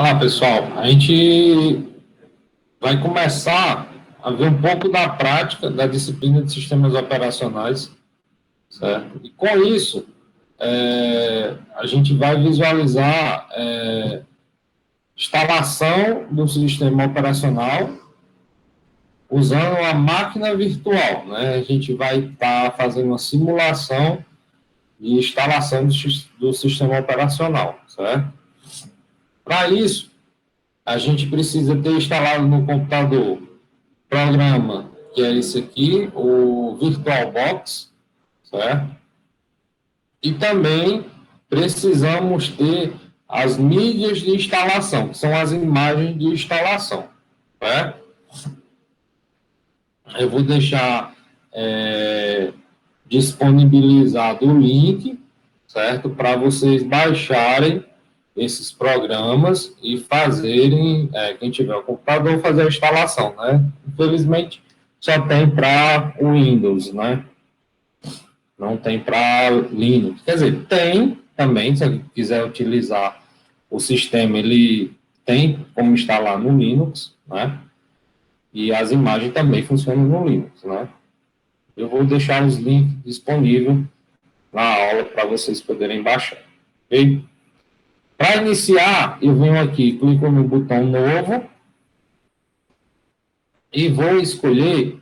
Olá, pessoal. A gente vai começar a ver um pouco da prática da disciplina de sistemas operacionais, certo? E com isso, a gente vai visualizar instalação do sistema operacional usando a máquina virtual, né? A gente vai estar fazendo uma simulação de instalação do sistema operacional, certo? Para isso, a gente precisa ter instalado no computador programa, que é esse aqui, o VirtualBox, certo? E também precisamos ter as mídias de instalação, que são as imagens de instalação, certo? Eu vou deixar disponibilizado o link, certo? Para vocês baixarem esses programas e fazerem, quem tiver o computador, fazer a instalação, né? Infelizmente, só tem para o Windows, né? Não tem para Linux. Quer dizer, tem também, se você quiser utilizar o sistema, ele tem como instalar no Linux, né? E as imagens também funcionam no Linux, né? Eu vou deixar os links disponíveis na aula para vocês poderem baixar, ok? Para iniciar, eu venho aqui, clico no botão novo e vou escolher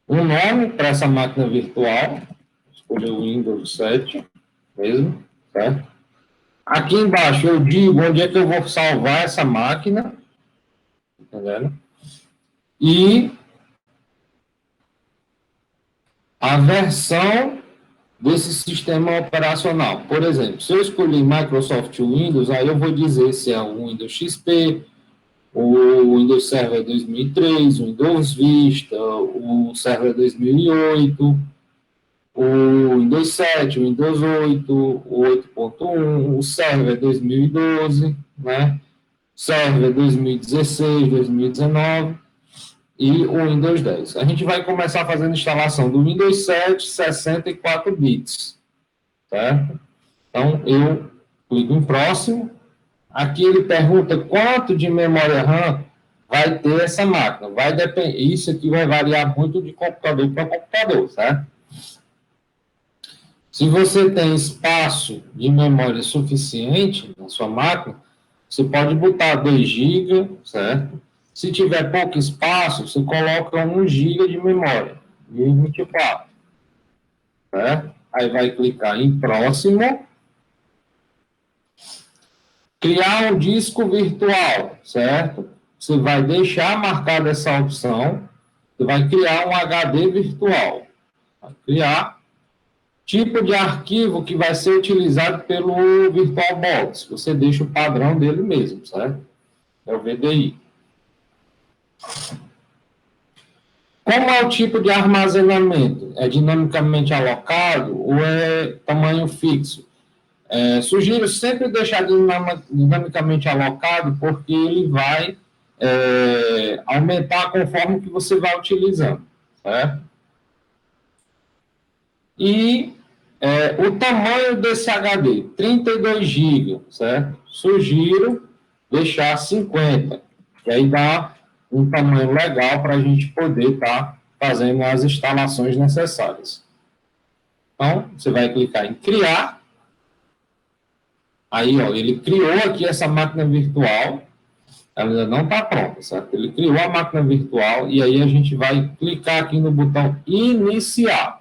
um nome para essa máquina virtual. Escolher o Windows 7 mesmo, certo? Aqui embaixo eu digo onde é que eu vou salvar essa máquina, entendendo? E a versão desse sistema operacional. Por exemplo, se eu escolher Microsoft Windows, aí eu vou dizer se é o Windows XP, o Windows Server 2003, o Windows Vista, o Server 2008, o Windows 7, o Windows 8, o 8.1, o Server 2012, né? Server 2016, 2019 e o Windows 10. A gente vai começar fazendo instalação do Windows 7, 64 bits, certo? Então, eu clico em próximo. Aqui ele pergunta quanto de memória RAM vai ter essa máquina. Vai depender, isso aqui vai variar muito de computador para computador, certo? Se você tem espaço de memória suficiente na sua máquina, você pode botar 2 GB, certo? Se tiver pouco espaço, você coloca 1 GB de memória, de 24, certo? Aí vai clicar em próximo. Criar um disco virtual, certo? Você vai deixar marcada essa opção, você vai criar um HD virtual. Vai criar tipo de arquivo que vai ser utilizado pelo VirtualBox. Você deixa o padrão dele mesmo, certo? É o VDI. Como é o tipo de armazenamento? É dinamicamente alocado ou é tamanho fixo? Sugiro sempre deixar dinamicamente alocado, porque ele vai aumentar conforme que você vai utilizando, certo? E o tamanho desse HD, 32 GB, certo? Sugiro deixar 50, que aí dá um tamanho legal para a gente poder estar fazendo as instalações necessárias. Então, você vai clicar em criar. Aí, ó, ele criou aqui essa máquina virtual, ela ainda não está pronta, certo? Ele criou a máquina virtual e aí a gente vai clicar aqui no botão iniciar.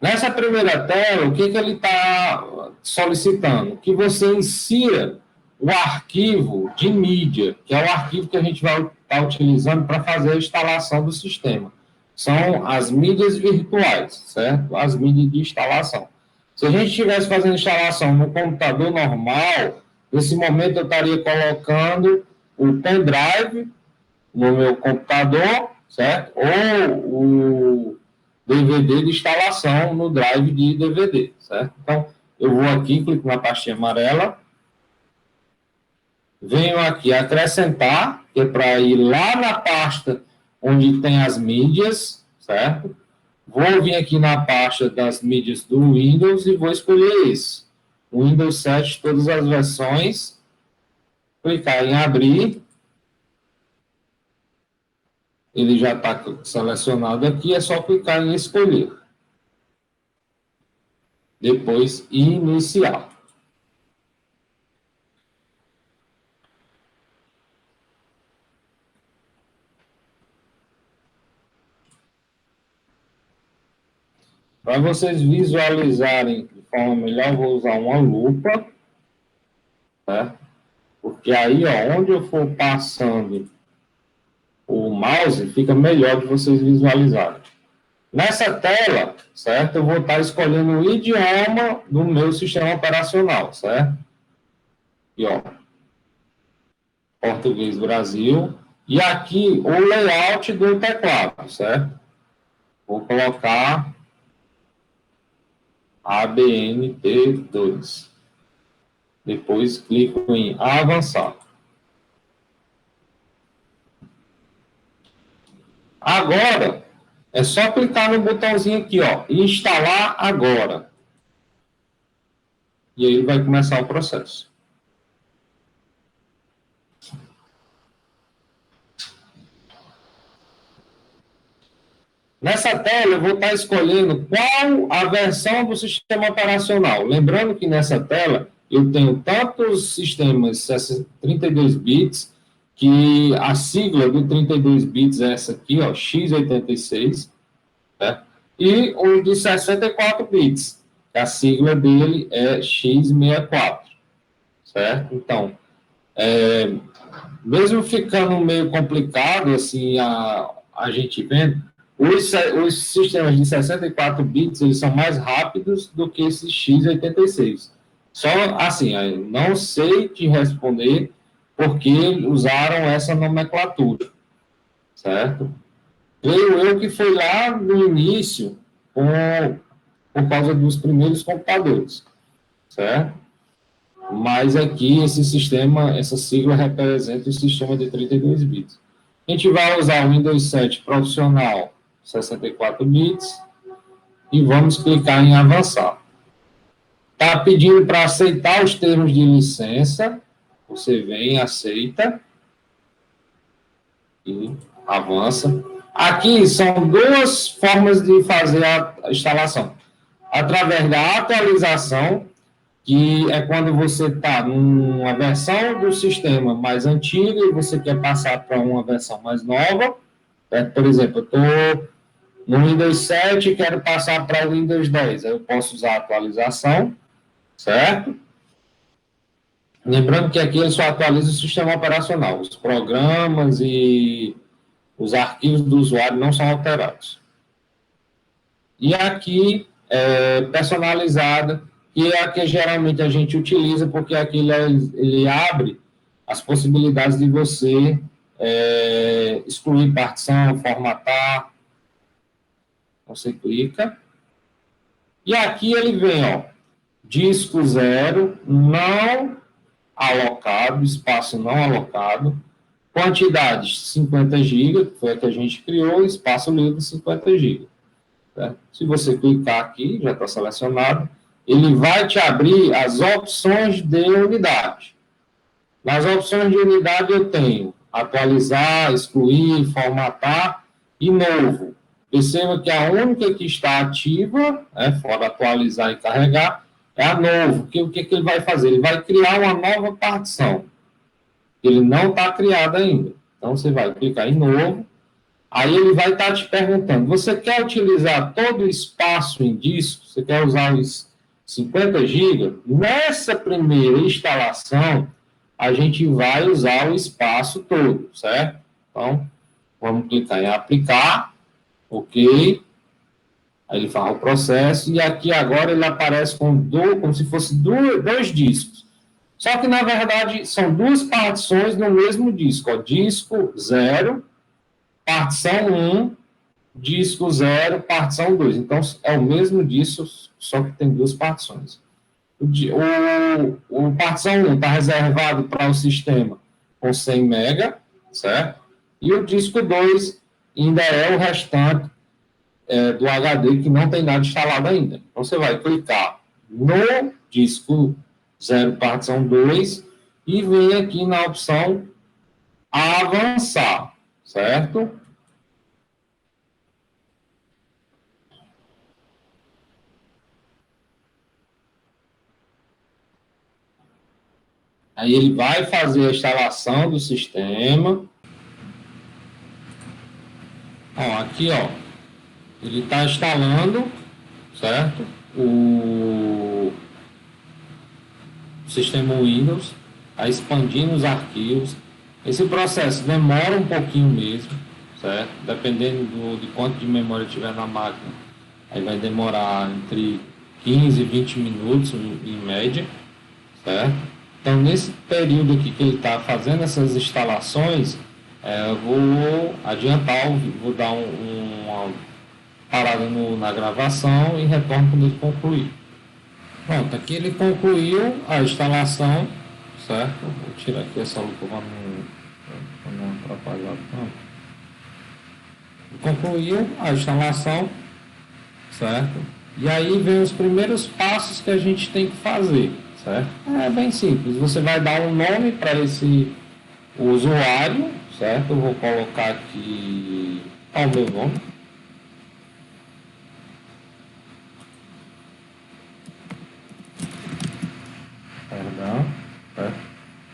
Nessa primeira tela, o que ele está solicitando? Que você insira o arquivo de mídia, que é o arquivo que a gente vai estar utilizando para fazer a instalação do sistema. São as mídias virtuais, certo? As mídias de instalação. Se a gente estivesse fazendo instalação no computador normal, nesse momento eu estaria colocando o pendrive no meu computador, certo? Ou o DVD de instalação no drive de DVD, certo? Então, eu vou aqui, clico na pastinha amarela, venho aqui acrescentar, que é para ir lá na pasta onde tem as mídias, certo? Vou vir aqui na pasta das mídias do Windows e vou escolher esse. Windows 7, todas as versões. Clicar em abrir. Ele já está selecionado aqui, é só clicar em escolher. Depois, iniciar. Para vocês visualizarem de forma melhor, vou usar uma lupa, né? Porque aí, ó, onde eu for passando o mouse, fica melhor de vocês visualizarem. Nessa tela, certo? Eu vou estar escolhendo o idioma do meu sistema operacional, certo? E, ó, Português Brasil. E aqui, o layout do teclado, certo? Vou colocar ABNT2. Depois clico em avançar. Agora, é só clicar no botãozinho aqui, ó, instalar agora. E aí vai começar o processo. Nessa tela, eu vou estar escolhendo qual a versão do sistema operacional. Lembrando que nessa tela, eu tenho tantos sistemas 32 bits, que a sigla do 32 bits é essa aqui, ó, x86, né? E o de 64 bits, a sigla dele é x64, certo? Então, mesmo ficando meio complicado, assim, a gente vendo, os sistemas de 64 bits, eles são mais rápidos do que esses x86. Só, assim, eu não sei te responder porque usaram essa nomenclatura, certo? Creio eu que foi lá no início, por causa dos primeiros computadores, certo? Mas aqui, esse sistema, essa sigla representa o sistema de 32 bits. A gente vai usar o Windows 7 profissional 64 bits e vamos clicar em avançar. Está pedindo para aceitar os termos de licença. Você vem, aceita e avança. Aqui são duas formas de fazer a instalação. Através da atualização, que é quando você está numa versão do sistema mais antiga e você quer passar para uma versão mais nova. Por exemplo, eu estou no Windows 7 e quero passar para o Windows 10. Aí eu posso usar a atualização, certo? Lembrando que aqui ele só atualiza o sistema operacional. Os programas e os arquivos do usuário não são alterados. E aqui, personalizada, que é a que geralmente a gente utiliza, porque aqui ele abre as possibilidades de você excluir partição, formatar. Você clica. E aqui ele vem, ó, disco 0, não alocado, espaço não alocado, quantidade 50 GB, que foi a que a gente criou, espaço livre 50 GB. Tá? Se você clicar aqui, já está selecionado, ele vai te abrir as opções de unidade. Nas opções de unidade eu tenho atualizar, excluir, formatar e novo. Perceba que a única que está ativa, fora atualizar e carregar, é a novo. O que ele vai fazer? Ele vai criar uma nova partição. Ele não está criado ainda. Então, você vai clicar em novo. Aí ele vai estar te perguntando, você quer utilizar todo o espaço em disco? Você quer usar os 50 GB? Nessa primeira instalação, a gente vai usar o espaço todo, certo? Então, vamos clicar em aplicar, ok. Aí ele faz o processo, e aqui agora ele aparece como se fosse dois discos. Só que, na verdade, são duas partições no mesmo disco. Ó, disco 0, partição 1, disco 0, partição 2. Então, é o mesmo disco, só que tem duas partições. O partição 1 está reservado para o sistema com 100 MB, certo? E o disco 2 ainda é o restante do HD que não tem nada instalado ainda. Então, você vai clicar no disco 0 partição 2 e vem aqui na opção avançar, certo? Aí ele vai fazer a instalação do sistema. Ó, aqui, ó, ele está instalando, certo? O sistema Windows, está expandindo os arquivos. Esse processo demora um pouquinho mesmo, certo? Dependendo de quanto de memória tiver na máquina, aí vai demorar entre 15 e 20 minutos em média, certo? Então, nesse período aqui que ele está fazendo essas instalações, eu vou adiantar, vou dar uma parada na gravação e retorno quando ele concluir. Pronto, aqui ele concluiu a instalação, certo? Vou tirar aqui essa lupa para não atrapalhar tanto. Concluiu a instalação, certo? E aí vem os primeiros passos que a gente tem que fazer, certo? É bem simples, você vai dar um nome para esse usuário, certo? Eu vou colocar aqui o meu nome. Perdão. Certo?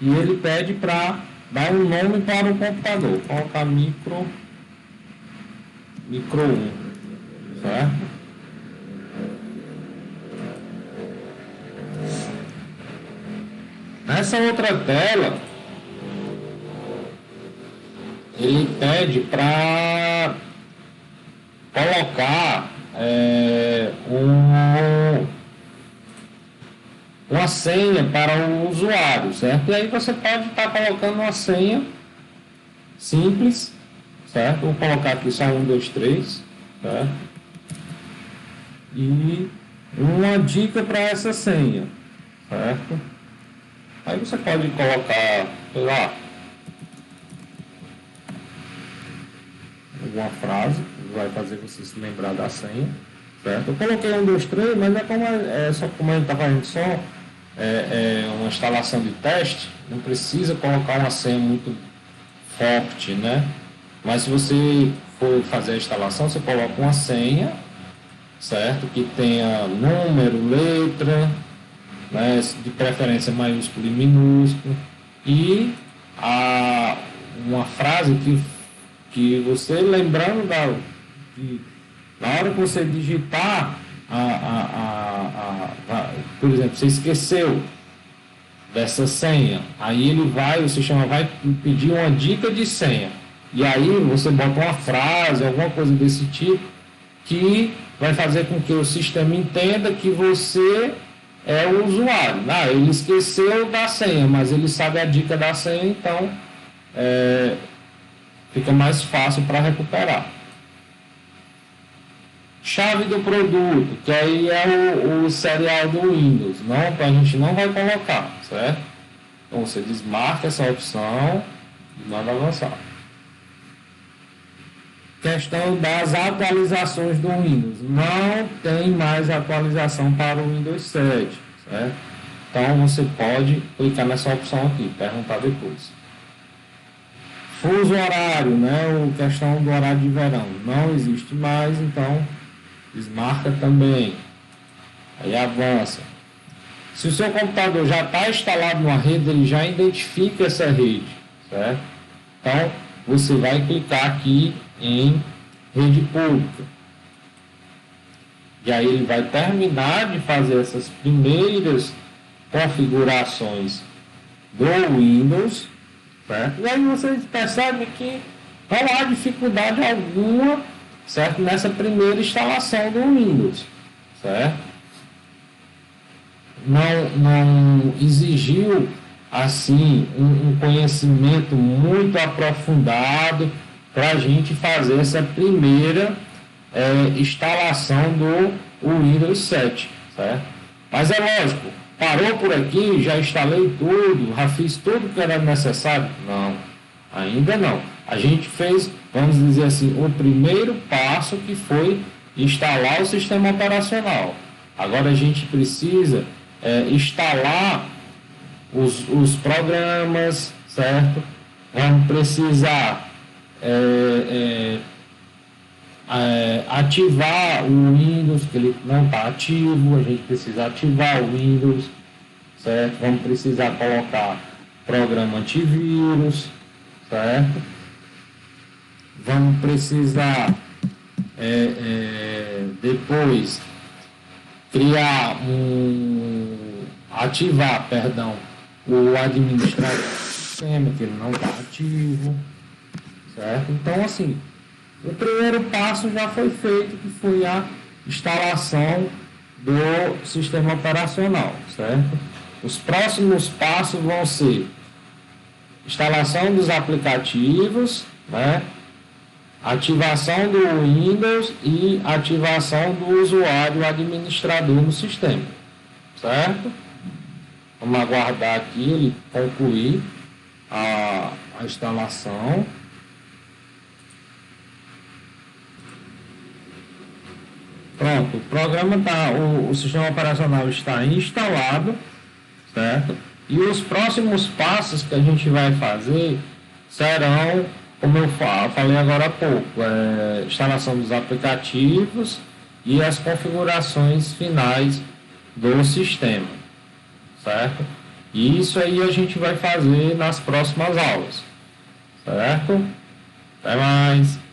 E ele pede para dar um nome para o computador. Vou colocar micro 1, certo? Nessa outra tela, ele pede para colocar uma senha para o usuário, certo? E aí você pode estar colocando uma senha simples, certo? Vou colocar aqui só 1, 2, 3, certo? E uma dica para essa senha, certo? Aí você pode colocar, sei lá, alguma frase que vai fazer você se lembrar da senha, certo? Eu coloquei 1, 2, 3, mas só como a gente está fazendo só uma instalação de teste, não precisa colocar uma senha muito forte, né? Mas se você for fazer a instalação, você coloca uma senha, certo? Que tenha número, letra, né, de preferência maiúsculo e minúsculo, e uma frase que você, lembrando na hora que você digitar, por exemplo, você esqueceu dessa senha, aí o sistema vai pedir uma dica de senha, e aí você bota uma frase, alguma coisa desse tipo, que vai fazer com que o sistema entenda que você é o usuário. Ele esqueceu da senha, mas ele sabe a dica da senha, então fica mais fácil para recuperar. Chave do produto, que aí é o serial do Windows. A gente não vai colocar, certo? Então você desmarca essa opção e manda avançar. Questão das atualizações do Windows. Não tem mais atualização para o Windows 7, certo? Então você pode clicar nessa opção aqui, perguntar depois. Fuso horário, né? Questão do horário de verão. Não existe mais, então desmarca também. Aí avança. Se o seu computador já está instalado numa rede, ele já identifica essa rede, certo? Então você vai clicar aqui em rede pública. E aí ele vai terminar de fazer essas primeiras configurações do Windows, certo? E aí vocês percebem que não há dificuldade alguma, certo? Nessa primeira instalação do Windows, certo? Não exigiu assim um conhecimento muito aprofundado para a gente fazer essa primeira instalação do Windows 7, certo? Mas é lógico, parou por aqui, já instalei tudo, já fiz tudo que era necessário? Não, ainda não. A gente fez, vamos dizer assim, o primeiro passo, que foi instalar o sistema operacional. Agora a gente precisa instalar os programas, certo? Vamos precisar ativar o Windows, que ele não está ativo, a gente precisa ativar o Windows, certo? Vamos precisar colocar programa antivírus, certo? Vamos precisar depois ativar, o administrador do sistema, que ele não está ativo, certo? Então, assim, o primeiro passo já foi feito, que foi a instalação do sistema operacional, certo? Os próximos passos vão ser instalação dos aplicativos, né? Ativação do Windows e ativação do usuário administrador no sistema, certo? Vamos aguardar aqui ele concluir a instalação. Pronto, o programa o sistema operacional está instalado, certo? E os próximos passos que a gente vai fazer serão, como eu falei agora há pouco, instalação dos aplicativos e as configurações finais do sistema, certo? E isso aí a gente vai fazer nas próximas aulas, certo? Até mais!